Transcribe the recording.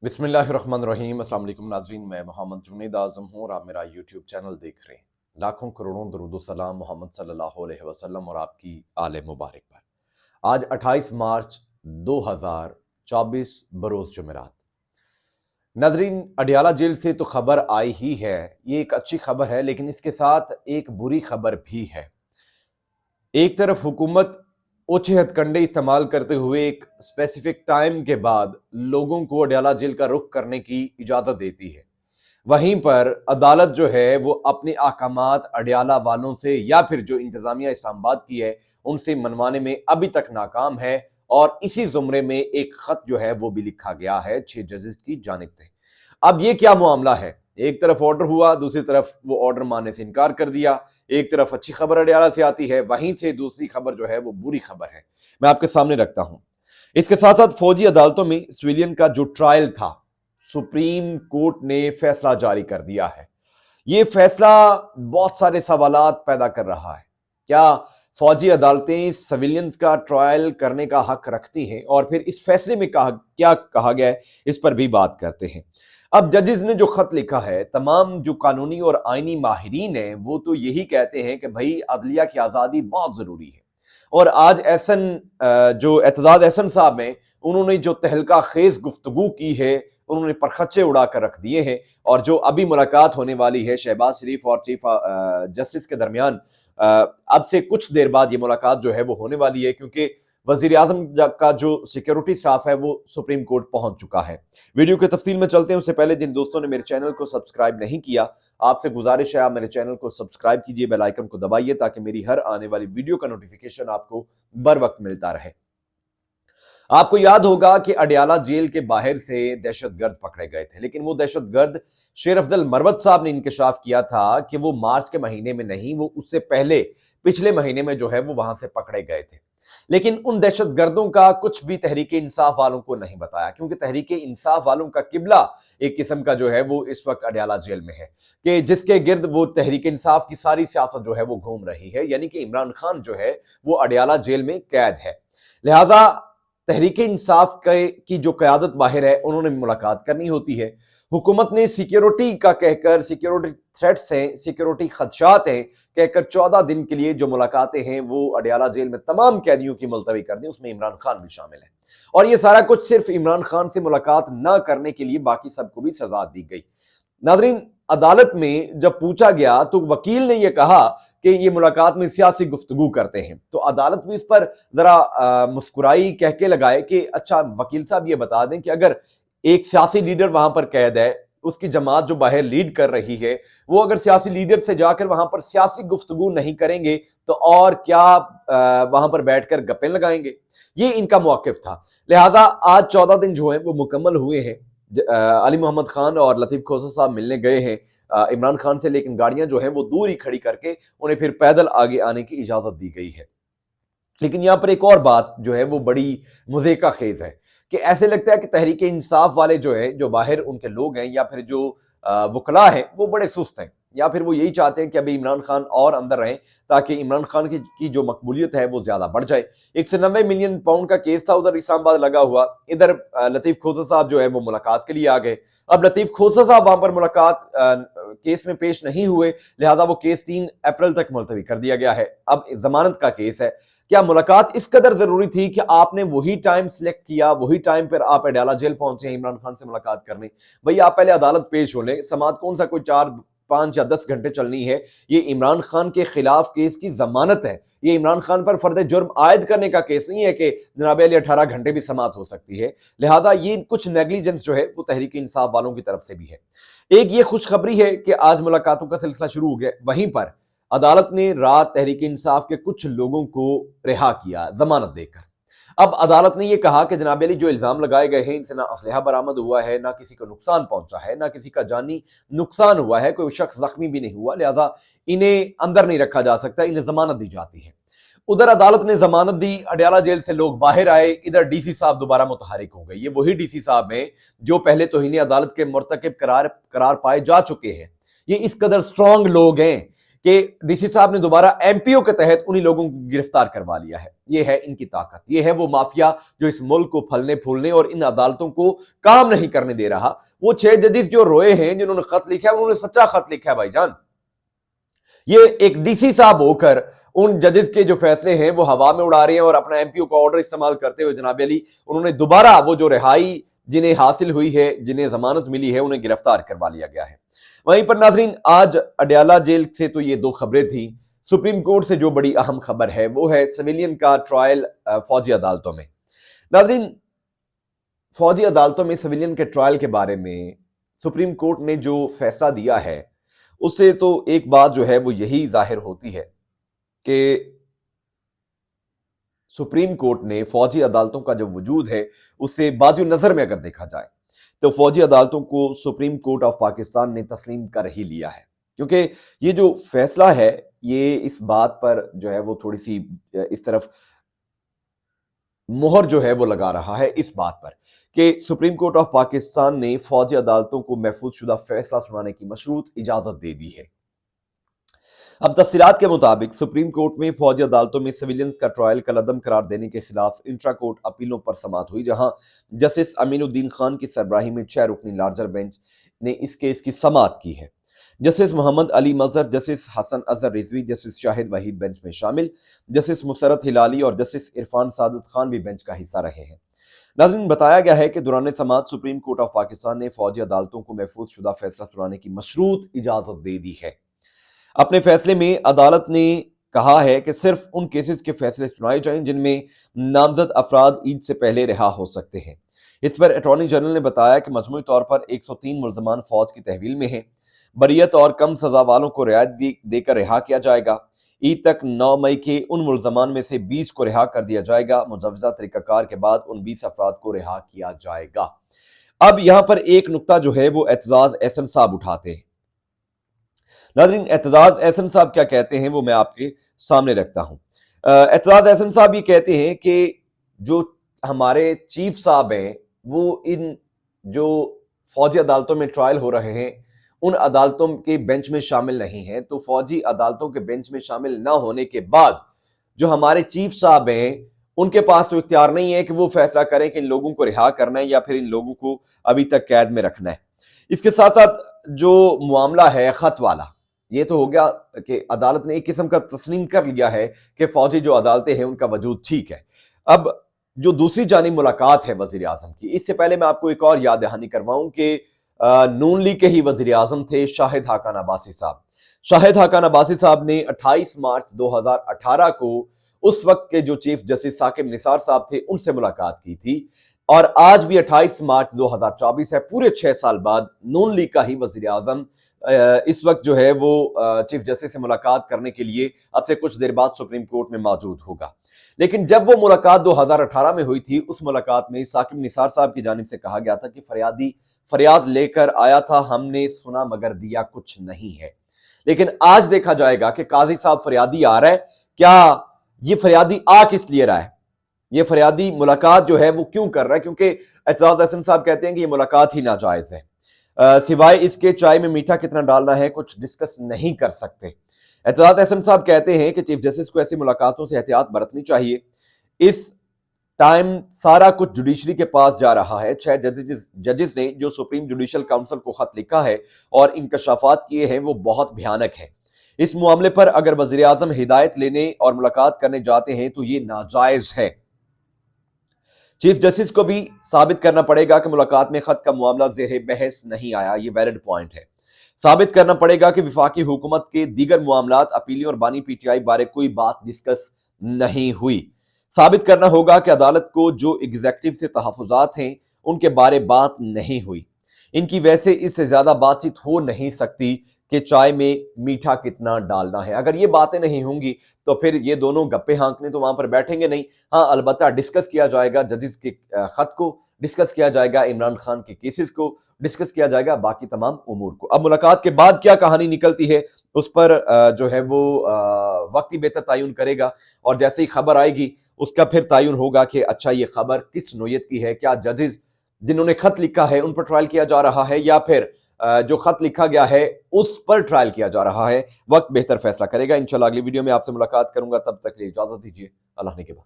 بسم اللہ الرحمن الرحیم۔ السلام علیکم ناظرین، میں محمد جنید اعظم ہوں اور آپ میرا یوٹیوب چینل دیکھ رہے ہیں۔ لاکھوں کروڑوں درود و سلام محمد صلی اللہ علیہ وسلم اور آپ کی آل مبارک پر۔ آج 28 مارچ 2024 بروز جمعرات۔ ناظرین، اڈیالہ جیل سے تو خبر آئی ہی ہے، یہ ایک اچھی خبر ہے، لیکن اس کے ساتھ ایک بری خبر بھی ہے۔ ایک طرف حکومت اوچھے ہتھ کنڈے استعمال کرتے ہوئے ایک اسپیسیفک ٹائم کے بعد لوگوں کو اڈیالہ جیل کا رخ کرنے کی اجازت دیتی ہے، وہیں پر عدالت جو ہے وہ اپنے احکامات اڈیالہ والوں سے یا پھر جو انتظامیہ اسلام آباد کی ہے ان سے منوانے میں ابھی تک ناکام ہے، اور اسی زمرے میں ایک خط جو ہے وہ بھی لکھا گیا ہے 6 ججز کی جانب سے۔ اب یہ کیا معاملہ ہے؟ ایک طرف آرڈر ہوا، دوسری طرف وہ آرڈر ماننے سے انکار کر دیا۔ ایک طرف اچھی خبر اڈیالہ سے آتی ہے، وہیں سے دوسری خبر جو ہے وہ بری خبر ہے، میں آپ کے سامنے رکھتا ہوں۔ اس کے ساتھ ساتھ فوجی عدالتوں میں سویلین کا جو ٹرائل تھا، سپریم کورٹ نے فیصلہ جاری کر دیا ہے۔ یہ فیصلہ بہت سارے سوالات پیدا کر رہا ہے۔ کیا فوجی عدالتیں سویلینز کا ٹرائل کرنے کا حق رکھتی ہیں؟ اور پھر اس فیصلے میں کیا کہا گیا ہے، اس پر بھی بات کرتے ہیں۔ اب ججز نے جو خط لکھا ہے، تمام جو قانونی اور آئینی ماہرین ہیں وہ تو یہی کہتے ہیں کہ بھائی عدلیہ کی آزادی بہت ضروری ہے، اور آج جو اعتزاز احسن صاحب ہیں، انہوں نے جو تہلکہ خیز گفتگو کی ہے، انہوں نے پرخچے اڑا کر رکھ دیے ہیں، اور جو ابھی ملاقات ہونے والی ہے شہباز شریف اور چیف جسٹس کے درمیان، اب سے کچھ دیر بعد یہ ملاقات جو ہے وہ ہونے والی ہے، کیونکہ وزیر اعظم کا جو سیکیورٹی سٹاف ہے وہ سپریم کورٹ پہنچ چکا ہے۔ ویڈیو کے تفصیل میں چلتے ہیں، اس سے پہلے جن دوستوں نے میرے چینل کو سبسکرائب نہیں کیا، آپ سے گزارش ہے آپ میرے چینل کو سبسکرائب کیجئے، بیل آئیکن کو دبائیے تاکہ میری ہر آنے والی ویڈیو کا نوٹیفیکیشن آپ کو بر وقت ملتا رہے۔ آپ کو یاد ہوگا کہ اڈیالہ جیل کے باہر سے دہشت گرد پکڑے گئے تھے، لیکن وہ دہشت گرد شیر افضل مروت صاحب نے انکشاف کیا تھا کہ وہ مارچ کے مہینے میں نہیں، وہ اس سے پہلے پچھلے مہینے میں جو ہے وہ وہاں سے پکڑے گئے تھے۔ لیکن ان دہشت گردوں کا کچھ بھی تحریک انصاف والوں کو نہیں بتایا، کیونکہ تحریک انصاف والوں کا قبلہ ایک قسم کا جو ہے وہ اس وقت اڈیالہ جیل میں ہے، کہ جس کے گرد وہ تحریک انصاف کی ساری سیاست جو ہے وہ گھوم رہی ہے، یعنی کہ عمران خان جو ہے وہ اڈیالہ جیل میں قید ہے۔ لہذا تحریک انصاف کی جو قیادت باہر ہے، انہوں نے ملاقات کرنی ہوتی ہے۔ حکومت نے سیکیورٹی کا کہہ کر، سیکیورٹی تھریٹس ہیں، سیکیورٹی خدشات ہیں کہہ کر 14 دن کے لیے جو ملاقاتیں ہیں وہ اڈیالہ جیل میں تمام قیدیوں کی ملتوی کر دیں، اس میں عمران خان بھی شامل ہے، اور یہ سارا کچھ صرف عمران خان سے ملاقات نہ کرنے کے لیے باقی سب کو بھی سزا دی گئی۔ ناظرین، عدالت میں جب پوچھا گیا تو وکیل نے یہ کہا کہ یہ ملاقات میں سیاسی گفتگو کرتے ہیں، تو عدالت بھی اس پر ذرا مسکرائی، کہہ کے لگائے کہ اچھا وکیل صاحب یہ بتا دیں کہ اگر ایک سیاسی لیڈر وہاں پر قید ہے، اس کی جماعت جو باہر لیڈ کر رہی ہے، وہ اگر سیاسی لیڈر سے جا کر وہاں پر سیاسی گفتگو نہیں کریں گے تو اور کیا وہاں پر بیٹھ کر گپیں لگائیں گے؟ یہ ان کا موقف تھا۔ لہذا آج 14 دن جو ہیں وہ مکمل ہوئے ہیں۔ علی محمد خان اور لطیف کھوسہ صاحب ملنے گئے ہیں عمران خان سے، لیکن گاڑیاں جو ہیں وہ دور ہی کھڑی کر کے انہیں پھر پیدل آگے آنے کی اجازت دی گئی ہے۔ لیکن یہاں پر ایک اور بات جو ہے وہ بڑی مضحکہ خیز ہے کہ ایسے لگتا ہے کہ تحریک انصاف والے جو ہیں، جو باہر ان کے لوگ ہیں، یا پھر جو وکلاء ہیں، وہ بڑے سست ہیں، یا پھر وہ یہی چاہتے ہیں کہ ابھی عمران خان اور اندر رہیں تاکہ عمران خان کی جو مقبولیت ہے وہ زیادہ بڑھ جائے۔ 190 ملین پاؤنڈ کا کیس تھا ادھر اسلام آباد لگا ہوا، ادھر لطیف کھوسہ صاحب جو ہے وہ ملاقات کے لیے آ گئے۔ اب لطیف کھوسہ صاحب وہاں پر ملاقات کیس میں پیش نہیں ہوئے، لہذا وہ کیس 3 اپریل تک ملتوی کر دیا گیا ہے۔ اب ضمانت کا کیس ہے۔ کیا ملاقات اس قدر ضروری تھی کہ آپ نے وہی ٹائم سلیکٹ کیا، وہی ٹائم پر آپ اڈیالہ جیل پہنچے ہیں عمران خان سے ملاقات کرنے؟ بھئی آپ پہلے عدالت پیش ہو لیں، سماعت کون سا کوئی 4، 5 یا 10 گھنٹے چلنی ہے؟ یہ عمران خان کے خلاف کیس کی ضمانت ہے، یہ عمران خان پر فرد جرم عائد کرنے کا کیس نہیں ہے کہ جناب علی 18 گھنٹے بھی سماعت ہو سکتی ہے۔ لہذا یہ کچھ نیگلیجنس جو ہے وہ تحریک انصاف والوں کی طرف سے بھی ہے۔ ایک یہ خوشخبری ہے کہ آج ملاقاتوں کا سلسلہ شروع ہو گیا، وہیں پر عدالت نے رات تحریک انصاف کے کچھ لوگوں کو رہا کیا ضمانت دے کر۔ اب عدالت نے یہ کہا کہ جناب علی جو الزام لگائے گئے ہیں، ان سے نہ اسلحہ برآمد ہوا ہے، نہ کسی کو نقصان پہنچا ہے، نہ کسی کا جانی نقصان ہوا ہے، کوئی شخص زخمی بھی نہیں ہوا، لہذا انہیں اندر نہیں رکھا جا سکتا، انہیں ضمانت دی جاتی ہے۔ ادھر عدالت نے ضمانت دی، اڈیالہ جیل سے لوگ باہر آئے، ادھر ڈی سی صاحب دوبارہ متحرک ہو گئے۔ یہ وہی ڈی سی صاحب ہیں جو پہلے توہین عدالت کے مرتکب قرار پائے جا چکے ہیں۔ یہ اس قدر سٹرونگ لوگ ہیں کہ ڈی سی صاحب نے دوبارہ ایم پی او کے تحت انہی لوگوں کو گرفتار کروا لیا ہے. یہ ہے ان کی طاقت, یہ ہے وہ مافیا جو اس ملک کو پھلنے پھولنے اور ان عدالتوں کو کام نہیں کرنے دے رہا. وہ 6 ججز جو روئے ہیں, جنہوں نے خط لکھا ہے, انہوں نے سچا خط لکھا ہے بھائی جان. یہ ایک ڈی سی صاحب ہو کر ان ججز کے جو فیصلے ہیں وہ ہوا میں اڑا رہے ہیں, اور اپنا ایم پی او کا آرڈر استعمال کرتے ہوئے جناب علی انہوں نے دوبارہ وہ جو رہائی جنہیں حاصل ہوئی ہے, جنہیں ضمانت ملی ہے, انہیں گرفتار کروا لیا گیا ہے. وہیں پر ناظرین آج اڈیالہ جیل سے تو یہ 2 خبریں تھیں. سپریم کورٹ سے جو بڑی اہم خبر ہے وہ ہے سویلین کا ٹرائل فوجی عدالتوں میں. ناظرین فوجی عدالتوں میں سویلین کے ٹرائل کے بارے میں سپریم کورٹ نے جو فیصلہ دیا ہے اس سے تو ایک بات جو ہے وہ یہی ظاہر ہوتی ہے کہ سپریم کورٹ نے فوجی عدالتوں کا جو وجود ہے اس سے بعد نظر میں اگر دیکھا جائے تو فوجی عدالتوں کو سپریم کورٹ آف پاکستان نے تسلیم کر ہی لیا ہے, کیونکہ یہ جو فیصلہ ہے یہ اس بات پر جو ہے وہ تھوڑی سی اس طرف مہر جو ہے وہ لگا رہا ہے اس بات پر کہ سپریم کورٹ آف پاکستان نے فوجی عدالتوں کو محفوظ شدہ فیصلہ سنانے کی مشروط اجازت دے دی ہے. اب تفصیلات کے مطابق سپریم کورٹ میں فوجی عدالتوں میں سویلینز کا ٹرائل کل عدم قرار دینے کے خلاف انٹرا کورٹ اپیلوں پر سماعت ہوئی, جہاں جسٹس امین الدین خان کی سربراہی میں 6 رکنی لارجر بینچ نے اس کیس کی سماعت کی ہے. جسٹس محمد علی مظہر, جسٹس حسن اظہر رضوی, جسٹس شاہد وحید بینچ میں شامل, جسٹس مسرت ہلالی اور جسٹس عرفان سعادت خان بھی بینچ کا حصہ رہے ہیں. ناظرین بتایا گیا ہے کہ دوران سماعت سپریم کورٹ آف پاکستان نے فوجی عدالتوں کو محفوظ شدہ فیصلہ سنانے کی مشروط اجازت دے دی ہے. اپنے فیصلے میں عدالت نے کہا ہے کہ صرف ان کیسز کے فیصلے سنائے جائیں جن میں نامزد افراد عید سے پہلے رہا ہو سکتے ہیں. اس پر اٹارنی جنرل نے بتایا کہ مجموعی طور پر 103 ملزمان فوج کی تحویل میں ہیں. بریت اور کم سزا والوں کو رعایت دے کر رہا کیا جائے گا. عید تک 9 مئی کے ان ملزمان میں سے 20 کو رہا کر دیا جائے گا. مجوزہ طریقہ کار کے بعد ان 20 افراد کو رہا کیا جائے گا. اب یہاں پر ایک نقطہ جو ہے وہ اعتزاز احسن صاحب اٹھاتے ہیں. ناظرین اعتزاز احسن صاحب کیا کہتے ہیں وہ میں آپ کے سامنے رکھتا ہوں. اعتزاز احسن صاحب یہ کہتے ہیں کہ جو ہمارے چیف صاحب ہیں وہ ان جو فوجی عدالتوں میں ٹرائل ہو رہے ہیں ان عدالتوں کے بینچ میں شامل نہیں ہیں, تو فوجی عدالتوں کے بینچ میں شامل نہ ہونے کے بعد جو ہمارے چیف صاحب ہیں ان کے پاس تو اختیار نہیں ہے کہ وہ فیصلہ کریں کہ ان لوگوں کو رہا کرنا ہے یا پھر ان لوگوں کو ابھی تک قید میں رکھنا ہے. اس کے ساتھ ساتھ جو معاملہ ہے خط والا, یہ تو ہو گیا کہ عدالت نے ایک قسم کا تسلیم کر لیا ہے کہ فوجی جو عدالتیں ہیں ان کا وجود ٹھیک ہے. اب جو دوسری جانب ملاقات ہے وزیر اعظم کی, اس سے پہلے میں آپ کو ایک اور یاد دہانی کرواؤں کہ نون لیگ کے ہی وزیر اعظم تھے شاہد حقان عباسی صاحب. شاہد حقان عباسی صاحب نے 28 مارچ 2018 کو اس وقت کے جو چیف جسٹس ثاقب نثار صاحب تھے ان سے ملاقات کی تھی, اور آج بھی 28 مارچ 2024 ہے, پورے 6 سال بعد نون لیگ کا ہی وزیر اعظم اس وقت جو ہے وہ چیف جسٹس سے ملاقات کرنے کے لیے اب سے کچھ دیر بعد سپریم کورٹ میں موجود ہوگا. لیکن جب وہ ملاقات 2018 میں ہوئی تھی, اس ملاقات میں ثاقب نثار صاحب کی جانب سے کہا گیا تھا کہ فریادی فریاد لے کر آیا تھا, ہم نے سنا مگر دیا کچھ نہیں ہے. لیکن آج دیکھا جائے گا کہ قاضی صاحب فریادی آ رہا ہے, کیا یہ فریادی آ کس لیے رہا ہے, یہ فریادی ملاقات جو ہے وہ کیوں کر رہا ہے؟ کیونکہ اعتزاز احسن صاحب کہتے ہیں کہ یہ ملاقات ہی ناجائز ہے, سوائے اس کے چائے میں میٹھا کتنا ڈالنا ہے کچھ ڈسکس نہیں کر سکتے. اعتزاز احسن صاحب کہتے ہیں کہ چیف جسٹس کو ایسی ملاقاتوں سے احتیاط برتنی چاہیے. اس ٹائم سارا کچھ جوڈیشری کے پاس جا رہا ہے. 6 ججز نے جو سپریم جوڈیشل کاؤنسل کو خط لکھا ہے اور انکشافات کیے ہیں وہ بہت بھیانک ہے. اس معاملے پر اگر وزیر اعظم ہدایت لینے اور ملاقات کرنے جاتے ہیں تو یہ ناجائز ہے. چیف جسٹس کو بھی ثابت کرنا پڑے گا کہ ملاقات میں خط کا معاملہ زیر بحث نہیں آیا, یہ ویلڈ پوائنٹ ہے. ثابت کرنا پڑے گا کہ وفاقی حکومت کے دیگر معاملات اپیلیوں اور بانی پی ٹی آئی بارے کوئی بات ڈسکس نہیں ہوئی. ثابت کرنا ہوگا کہ عدالت کو جو ایگزیکٹو سے تحفظات ہیں ان کے بارے بات نہیں ہوئی. ان کی ویسے اس سے زیادہ بات چیت ہو نہیں سکتی کہ چائے میں میٹھا کتنا ڈالنا ہے. اگر یہ باتیں نہیں ہوں گی تو پھر یہ دونوں گپے ہانکنے تو وہاں پر بیٹھیں گے نہیں. ہاں البتہ ڈسکس کیا جائے گا ججز کے خط کو, ڈسکس کیا جائے گا عمران خان کے کیسز کو, ڈسکس کیا جائے گا باقی تمام امور کو. اب ملاقات کے بعد کیا کہانی نکلتی ہے اس پر جو ہے وہ وقت ہی بہتر تعین کرے گا, اور جیسے ہی خبر آئے گی اس کا پھر تعین ہوگا کہ اچھا یہ خبر کس نوعیت کی ہے, کیا ججز جنہوں نے خط لکھا ہے ان پر ٹرائل کیا جا رہا ہے یا پھر جو خط لکھا گیا ہے اس پر ٹرائل کیا جا رہا ہے. وقت بہتر فیصلہ کرے گا. انشاءاللہ اگلی ویڈیو میں آپ سے ملاقات کروں گا. تب تک کے لیے اجازت دیجیے. اللہ نے کے بعد.